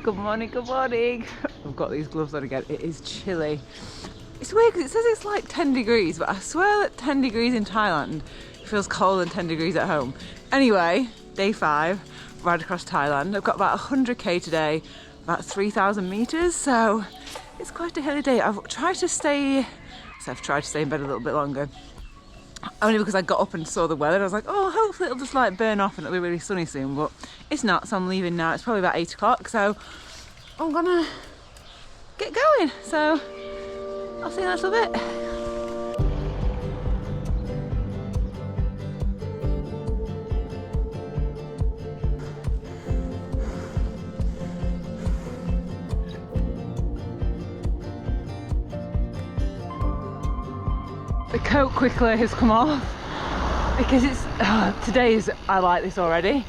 Good morning, good morning. I've got these gloves on again. It is chilly. It's weird because it says it's like 10 degrees, but I swear that 10 degrees in Thailand feels colder than 10 degrees at home. Anyway, day 5, ride across Thailand. I've got about 100k today, about 3,000 meters, so it's quite a hilly day. I've tried to stay in bed a little bit longer. Only because I got up and saw the weather and I was like, oh, hopefully it'll just like burn off and it'll be really sunny soon, but it's not, so I'm leaving now. It's probably about 8 o'clock, so I'm gonna get going. So I'll see you in a little bit. The coat quickly has come off because it's I like this already.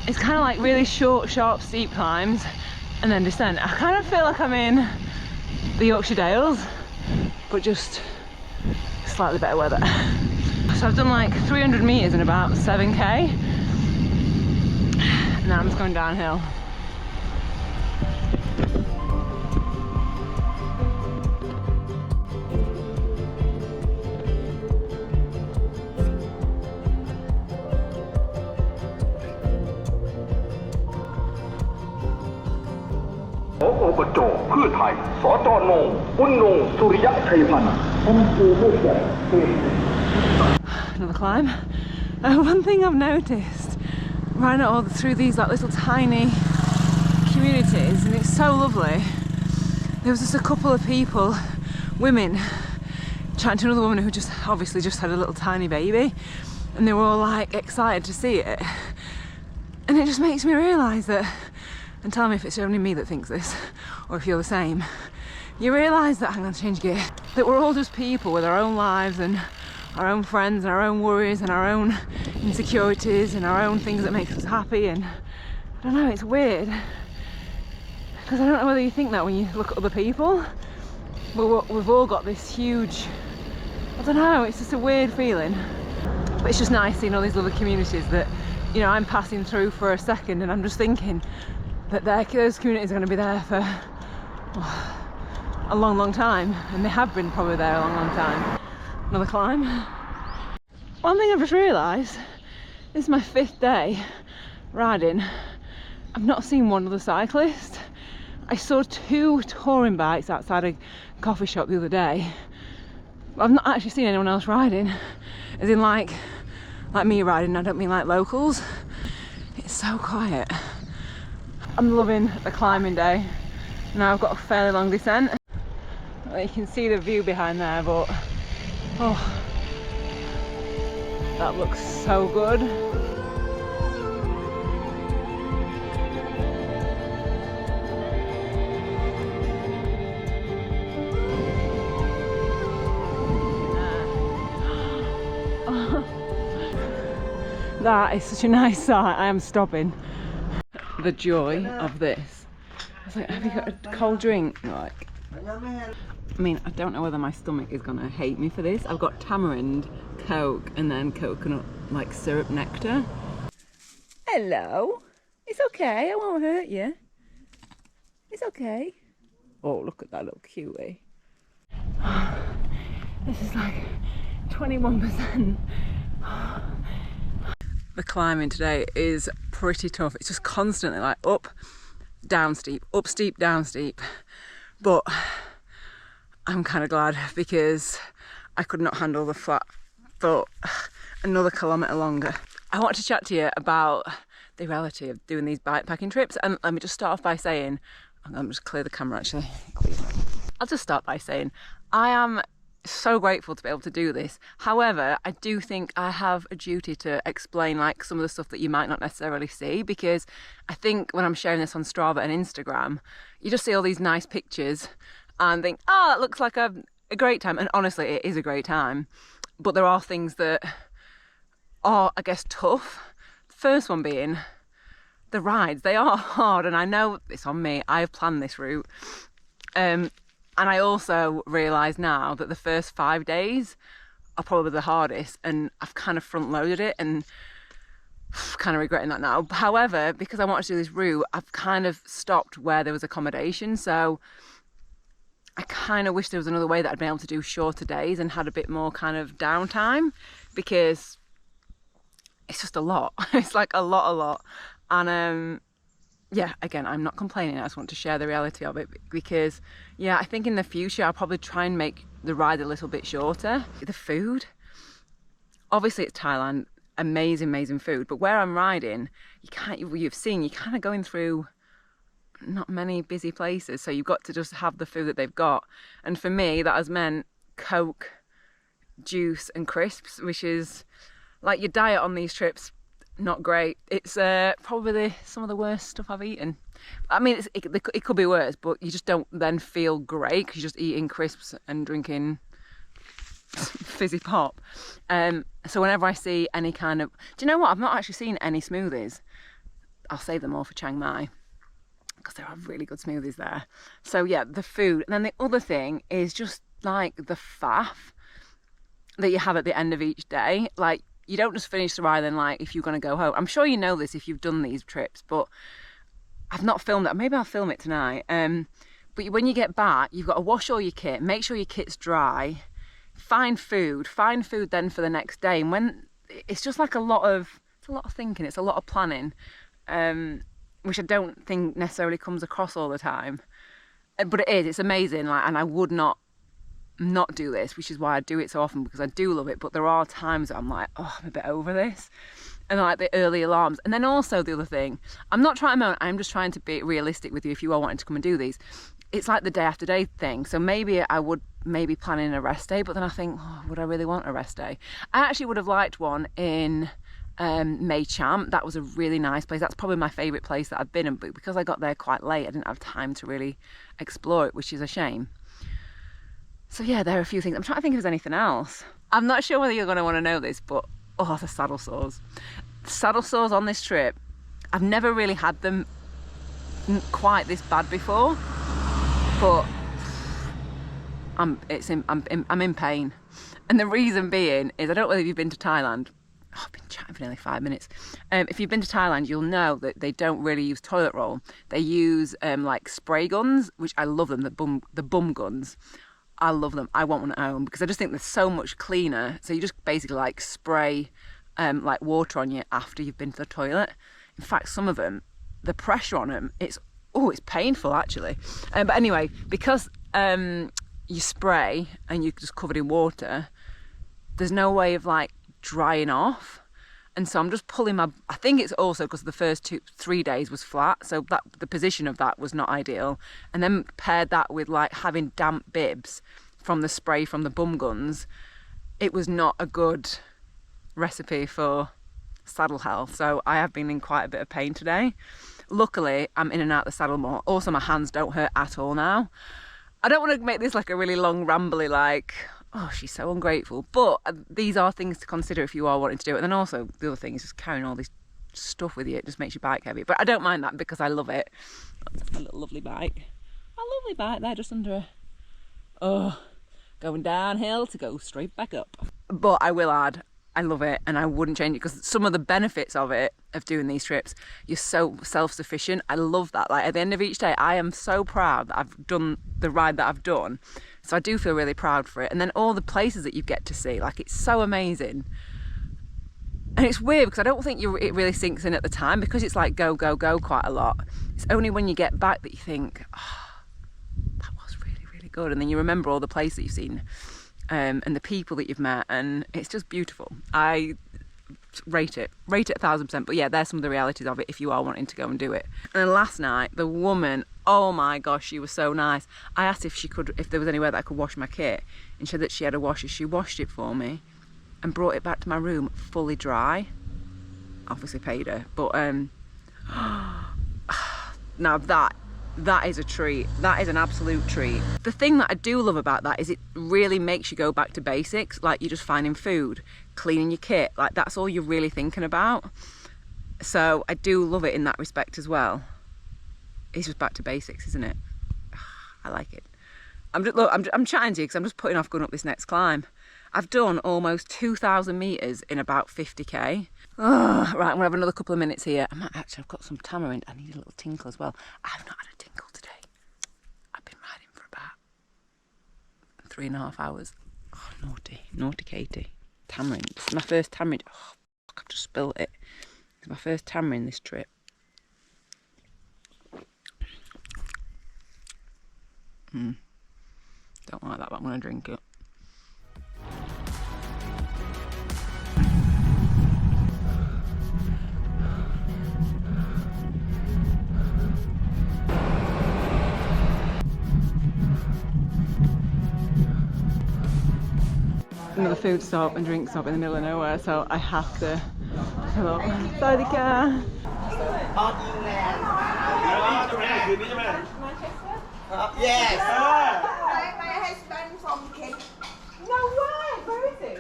It's kind of like really short, sharp, steep climbs and then descent. I kind of feel like I'm in the Yorkshire Dales, but just slightly better weather. So I've done like 300 meters in about 7k. Now I'm just going downhill. Another climb. One thing I've noticed riding all through these like little tiny communities, and it's so lovely. There was just a couple of people, women, chatting to another woman who just obviously just had a little tiny baby, and they were all like excited to see it. And it just makes me realise that, and tell me if it's only me that thinks this, or if you're the same, you realise that, hang on, change gear, that we're all just people with our own lives and our own friends and our own worries and our own insecurities and our own things that make us happy. And I don't know, it's weird, because I don't know whether you think that when you look at other people, but we've all got this huge, I don't know, it's just a weird feeling. But it's just nice seeing all these other communities that, you know, I'm passing through for a second and I'm just thinking that those communities are going to be there for a long time, and they have been probably there a long time. Another climb. One thing I've just realised, this is my 5th day riding. I've not seen one other cyclist. I saw 2 touring bikes outside a coffee shop the other day. I've not actually seen anyone else riding, as in like me riding. I don't mean like locals. It's so quiet. I'm loving the climbing day. Now I've got a fairly long descent. Well, you can see the view behind there, but oh, that looks so good. That is such a nice sight. I am stopping. The joy of this. I was like, have you got a cold drink? Like, I mean, I don't know whether my stomach is gonna hate me for this. I've got tamarind, Coke, and then coconut like syrup nectar. Hello. It's okay, I won't hurt you. It's okay. Oh, look at that little cutie. This is like 21%. The climbing today is pretty tough. It's just constantly like up, down steep, up steep, down steep. But I'm kind of glad, because I could not handle the flat foot another kilometre longer. I want to chat to you about the reality of doing these bikepacking trips. And let me just start off by saying, I'm going to just clear the camera actually. I'll just start by saying I am so grateful to be able to do this. However, I do think I have a duty to explain like some of the stuff that you might not necessarily see, because I think when I'm sharing this on Strava and Instagram, you just see all these nice pictures and think, oh, that looks like a great time. And honestly, it is a great time. But there are things that are, I guess, tough. The first one being the rides. They are hard, and I know it's on me. I have planned this route. And I also realise now that the first 5 days are probably the hardest, and I've kind of front loaded it, and kind of regretting that now. However, because I wanted to do this route, I've kind of stopped where there was accommodation. So I kind of wish there was another way that I'd been able to do shorter days and had a bit more kind of downtime, because it's just a lot. It's like a lot. And yeah, again, I'm not complaining. I just want to share the reality of it, because yeah, I think in the future I'll probably try and make the ride a little bit shorter. The food, obviously it's Thailand, amazing food, but where I'm riding, you've seen, you're kind of going through not many busy places, so you've got to just have the food that they've got. And for me, that has meant Coke, juice and crisps, which is like your diet on these trips. Not great. It's probably some of the worst stuff I've eaten. I mean, it could be worse, but you just don't then feel great because you're just eating crisps and drinking fizzy pop. So whenever I see any kind of, do you know what, I've not actually seen any smoothies. I'll save them all for Chiang Mai, because there are really good smoothies there. So yeah, the food. And then the other thing is just like the faff that you have at the end of each day. Like, you don't just finish the ride and like, if you're going to go home. I'm sure you know this if you've done these trips, but I've not filmed it. Maybe I'll film it tonight. But when you get back, you've got to wash all your kit, make sure your kit's dry, find food then for the next day. And when it's just like it's a lot of thinking, it's a lot of planning, which I don't think necessarily comes across all the time. But it's amazing. Like, and I would not do this, which is why I do it so often, because I do love it. But there are times that I'm like, oh, I'm a bit over this. And like the early alarms. And then also the other thing, I'm not trying to moan, I'm just trying to be realistic with you if you are wanting to come and do these. It's like the day after day thing. So maybe I would plan in a rest day, but then I think, oh, would I really want a rest day? I actually would have liked one in Mae Cham. That was a really nice place. That's probably my favourite place that I've been in, but because I got there quite late, I didn't have time to really explore it, which is a shame. So yeah, there are a few things. I'm trying to think if there's anything else. I'm not sure whether you're going to want to know this, but oh, the saddle sores. The saddle sores on this trip, I've never really had them quite this bad before, but I'm in pain. And the reason being is, I don't know whether you've been to Thailand. Oh, I've been chatting for nearly 5 minutes. If you've been to Thailand, you'll know that they don't really use toilet roll. They use like spray guns, which I love them, the bum guns. I love them. I want one at home because I just think they're so much cleaner. So you just basically like spray like water on you after you've been to the toilet. In fact, some of them, the pressure on them, it's painful actually. But anyway, because you spray and you're just covered in water, there's no way of like drying off. And so I'm just pulling I think it's also because the first 3 days was flat, so that the position of that was not ideal. And then paired that with like having damp bibs from the spray from the bum guns, it was not a good recipe for saddle health. So I have been in quite a bit of pain today. Luckily, I'm in and out the saddle more. Also, my hands don't hurt at all now. I don't want to make this like a really long rambly like, oh, she's so ungrateful. But these are things to consider if you are wanting to do it. And then also the other thing is just carrying all this stuff with you. It just makes your bike heavy. But I don't mind that because I love it. That's my little lovely bike. A lovely bike there just under going downhill to go straight back up. But I will add, I love it and I wouldn't change it, because some of the benefits of doing these trips, you're so self-sufficient. I love that. Like at the end of each day, I am so proud that I've done the ride that I've done. So I do feel really proud for it. And then all the places that you get to see, like it's so amazing. And it's weird because I don't think it really sinks in at the time, because it's like go quite a lot. It's only when you get back that you think, oh, that was really, really good. And then you remember all the places that you've seen and the people that you've met, and it's just beautiful. I rate it 1,000%. But yeah, there's some of the realities of it if you are wanting to go and do it. And then last night, the woman, oh my gosh, she was so nice. I asked if there was anywhere that I could wash my kit, and she said that she had a washer. She washed it for me and brought it back to my room fully dry. Obviously paid her, but now that is a treat. That is an absolute treat. The thing that I do love about that is it really makes you go back to basics. Like you're just finding food, cleaning your kit, like that's all you're really thinking about. So I do love it in that respect as well. It's just back to basics, isn't it? I like it. I'm chatting to you because I'm just putting off going up this next climb. I've done almost 2,000 meters in about 50k. Oh, right, I'm gonna have another couple of minutes here. I might actually, I've got some tamarind. I need a little tinkle as well. I've not had a tinkle today. I've been riding for about 3.5 hours. Oh, naughty Katie. Tamarind. This is my first tamarind. Oh, fuck, I've just spilled it. It's my first tamarind this trip. Don't like that, but I'm gonna drink it. Another food stop and drink stop in the middle of nowhere, so I have to fill up. Sorry, the car. Yes. My husband from Kent. No way. Where is he?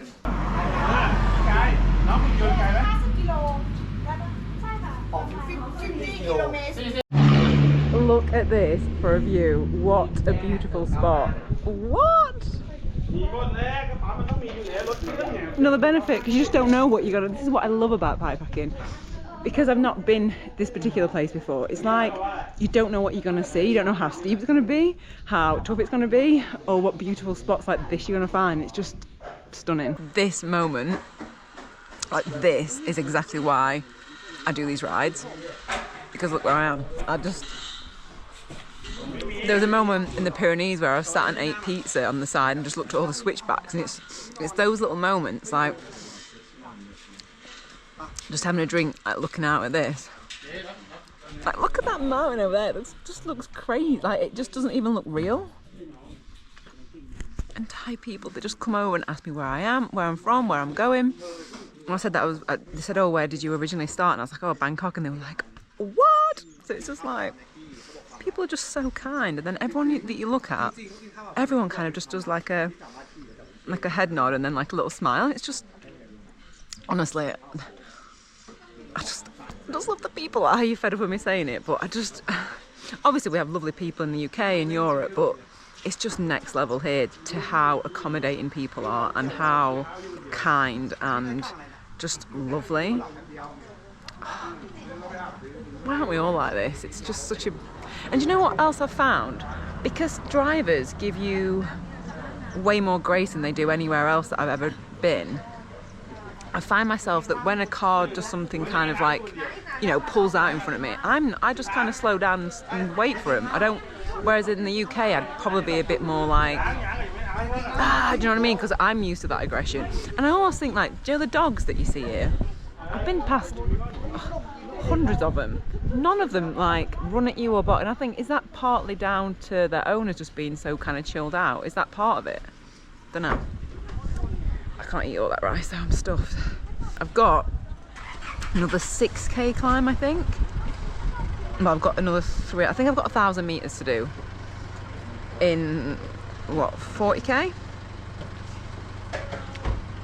50 kilometers. Look at this for a view. What a beautiful spot. What? Another benefit, because you just don't know what you're gonna. This is what I love about bikepacking. Because I've not been this particular place before, it's like you don't know what you're gonna see. You don't know how steep it's gonna be, how tough it's gonna be, or what beautiful spots like this you're gonna find. It's just stunning. This moment, like this, is exactly why I do these rides. Because look where I am. There was a moment in the Pyrenees where I sat and ate pizza on the side and just looked at all the switchbacks, and it's those little moments, like just having a drink, like looking out at this. Like, look at that mountain over there. It just looks crazy. Like, it just doesn't even look real. And Thai people, they just come over and ask me where I am, where I'm from, where I'm going. And I said that they said, oh, where did you originally start? And I was like, oh, Bangkok. And they were like, what? So it's just like, people are just so kind. And then everyone that you look at, everyone kind of just does like a head nod and then like a little smile. It's just, honestly, I just love the people. Are you fed up with me saying it? But obviously we have lovely people in the UK and Europe, but it's just next level here to how accommodating people are and how kind and just lovely. Why aren't we all like this? It's just such a... And you know what else I've found? Because drivers give you way more grace than they do anywhere else that I've ever been, I find myself that when a car does something kind of like, you know, pulls out in front of me, I just kind of slow down and wait for him. I don't, whereas in the UK I'd probably be a bit more like, do you know what I mean? Because I'm used to that aggression. And I almost think like, do you know the dogs that you see here? I've been past hundreds of them. None of them like run at you or bark. And I think, is that partly down to their owners just being so kind of chilled out? Is that part of it? Don't know. I can't eat all that rice, so I'm stuffed. I've got another 6k climb, I think. Well, I've got another 3. I think I've got 1,000 meters to do in what, 40k?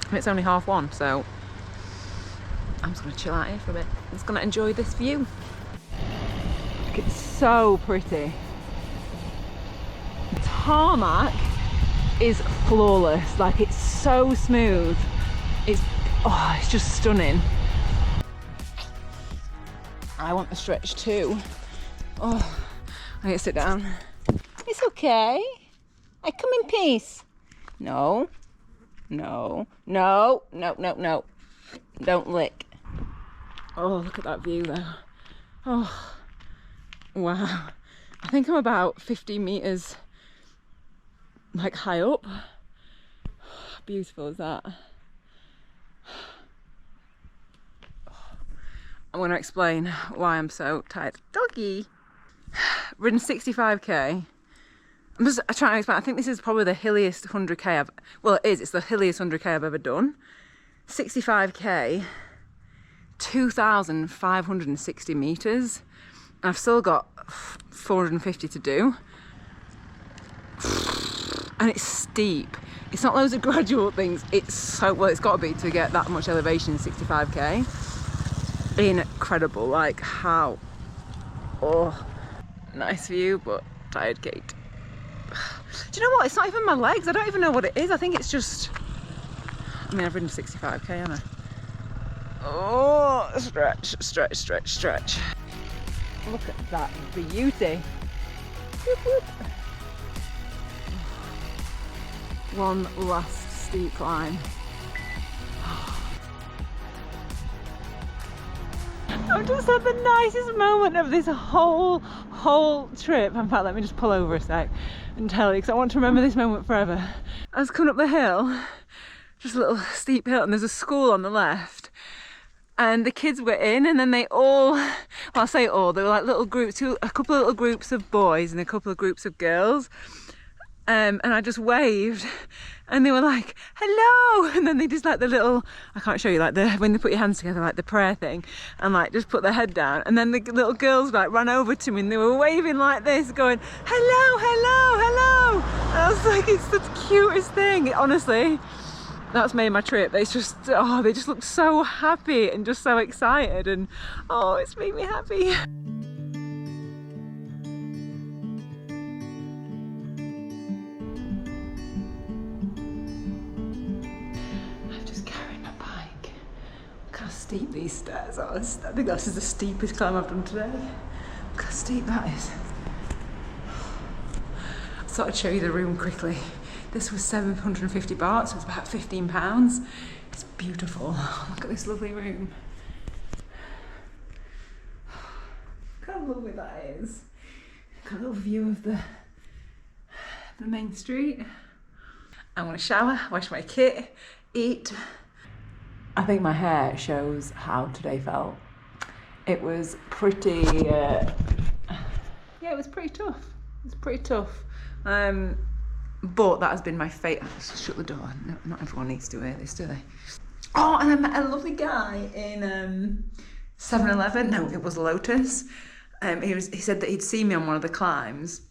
And it's only 1:30, so I'm just gonna chill out here for a bit. I'm just gonna enjoy this view. It's so pretty. Tarmac is flawless, like it's so smooth. It's just stunning. I want the stretch too. Oh, I need to sit down. It's okay. I come in peace. No, no, no, no, no, no. Don't lick. Oh, look at that view though. Oh, wow. I think I'm about 50 meters like high up. How beautiful is that? I'm going to explain why I'm so tired. Doggy! Ridden 65k. I'm just trying to explain. I think this is probably the hilliest 100k it's the hilliest 100k I've ever done. 65k, 2,560 meters. And I've still got 450 to do. And it's steep. It's not loads of gradual things. It's so, well, it's got to be to get that much elevation in 65k. Incredible, like how, oh, nice view, but tired gait. Do you know what? It's not even my legs. I don't even know what it is. I think it's just, I mean, I've ridden 65k, haven't I? Oh, stretch, stretch, stretch, stretch. Look at that beauty. Whoop, whoop. One last steep climb. I've just had the nicest moment of this whole trip. In fact, let me just pull over a sec and tell you, because I want to remember this moment forever. I was coming up the hill, just a little steep hill, and there's a school on the left. And the kids were in, and then they all, well, I say all, they were like little groups, a couple of little groups of boys and a couple of groups of girls. And I just waved, and they were like, hello, and then they just like the little, I can't show you, like when they put your hands together, like the prayer thing, and like just put their head down, and then the little girls like ran over to me and they were waving like this, going, hello, hello, hello. And I was like, it's the cutest thing, honestly. That's made my trip. It's just, oh, they just look so happy and just so excited, and oh, it's made me happy. I've just carried my bike. Look how steep these stairs are. I think this is the steepest climb I've done today. Look how steep that is. I thought I'd show you the room quickly. This was 750 baht, so it's about £15. It's beautiful. Look at this lovely room. Look how lovely that is. Got a little view of the main street. I'm gonna shower, wash my kit, eat. I think my hair shows how today felt. It was pretty, yeah, it was pretty tough. It was pretty tough. But that has been my favourite. Shut the door. No, not everyone needs to hear this, do they? Oh, and I met a lovely guy in 7-Eleven. No, it was Lotus. He said that he'd seen me on one of the climbs,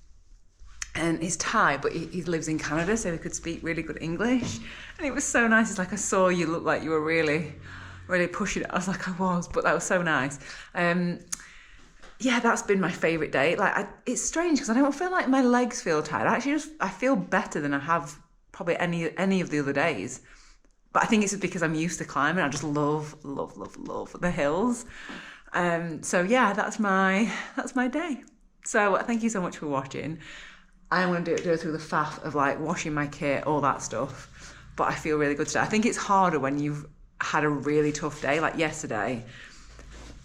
and he's Thai, but he lives in Canada, so he could speak really good English. And it was so nice. It's like, I saw you look like you were really, really pushing it. I was like, I was, but that was so nice. Yeah, that's been my favourite day. Like, it's strange because I don't feel like my legs feel tired. I feel better than I have probably any of the other days. But I think it's just because I'm used to climbing. I just love the hills. So yeah, that's my day. So thank you so much for watching. I'm going to do it through the faff of like washing my kit, all that stuff. But I feel really good today. I think it's harder when you've had a really tough day, like yesterday.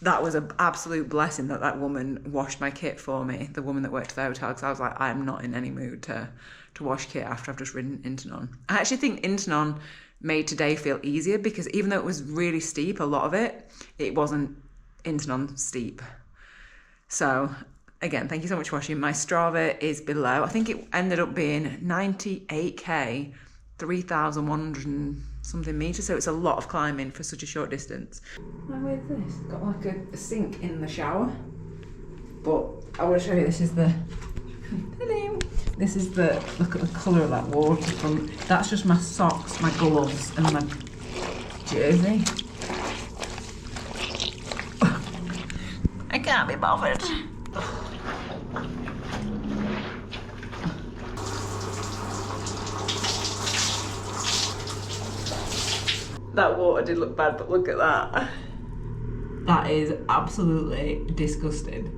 That was an absolute blessing that woman washed my kit for me, the woman that worked at the hotel, because I was like, I am not in any mood to wash kit after I've just ridden Intanon. I actually think Intanon made today feel easier because even though it was really steep, a lot of it wasn't Intanon steep. So again, thank you so much for watching. My Strava is below. I think it ended up being 98k, 3,100 and something meters, so it's a lot of climbing for such a short distance. How weird is this? It's got like a sink in the shower, but I want to show you, this is the hello. This is the, look at the colour of that water from, that's just my socks, my gloves and my jersey. I can't be bothered. That water did look bad, but look at that. That is absolutely disgusting.